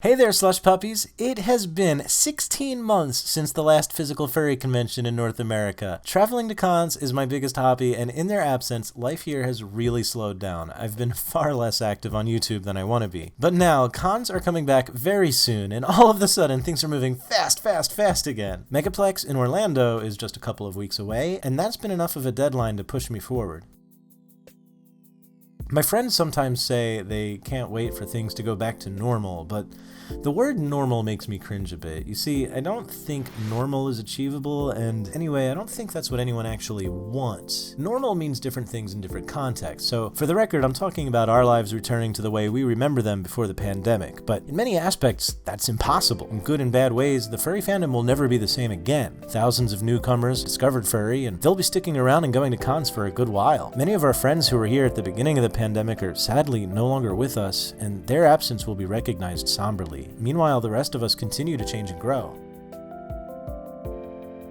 Hey there, slush puppies! It has been 16 months since the last physical furry convention in North America. Traveling to cons is my biggest hobby, and in their absence, life here has really slowed down. I've been far less active on YouTube than I want to be. But now, cons are coming back very soon, and all of a sudden, things are moving fast again. Megaplex in Orlando is just a couple of weeks away, and that's been enough of a deadline to push me forward. My friends sometimes say they can't wait for things to go back to normal, but the word normal makes me cringe a bit. You see, I don't think normal is achievable, and anyway, I don't think that's what anyone actually wants. Normal means different things in different contexts, so for the record, I'm talking about our lives returning to the way we remember them before the pandemic, but in many aspects, that's impossible. In good and bad ways, the furry fandom will never be the same again. Thousands of newcomers discovered furry, and they'll be sticking around and going to cons for a good while. Many of our friends who were here at the beginning of the pandemic are sadly no longer with us, and their absence will be recognized somberly. Meanwhile, the rest of us continue to change and grow.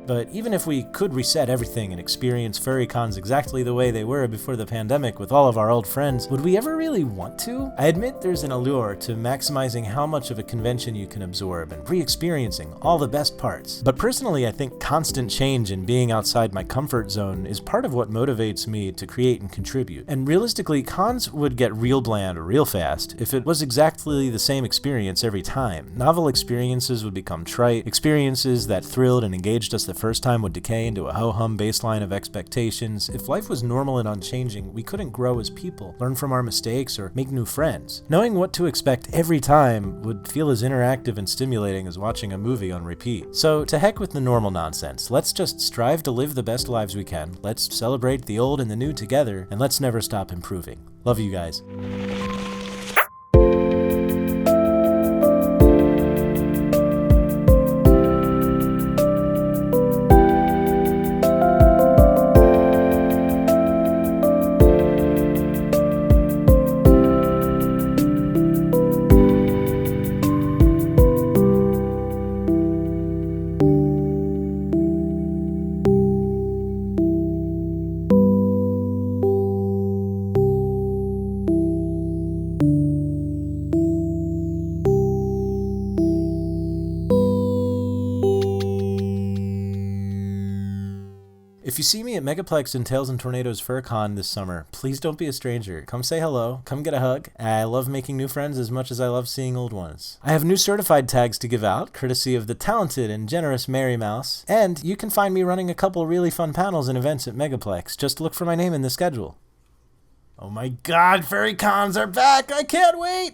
But even if we could reset everything and experience furry cons exactly the way they were before the pandemic with all of our old friends, would we ever really want to? I admit there's an allure to maximizing how much of a convention you can absorb and re-experiencing all the best parts. But personally, I think constant change and being outside my comfort zone is part of what motivates me to create and contribute. And realistically, cons would get real bland real fast if it was exactly the same experience every time. Novel experiences would become trite. Experiences that thrilled and engaged us the first time would decay into a ho-hum baseline of expectations. If life was normal and unchanging, we couldn't grow as people, learn from our mistakes, or make new friends. Knowing what to expect every time would feel as interactive and stimulating as watching a movie on repeat. So to heck with the normal nonsense. Let's just strive to live the best lives we can. Let's celebrate the old and the new together, and let's never stop improving. Love you guys. If you see me at Megaplex and Tails and Tornadoes FurCon this summer, please don't be a stranger. Come say hello, come get a hug. I love making new friends as much as I love seeing old ones. I have new certified tags to give out, courtesy of the talented and generous Mary Mouse, and you can find me running a couple really fun panels and events at Megaplex. Just look for my name in the schedule. Oh my god, furry cons are back! I can't wait!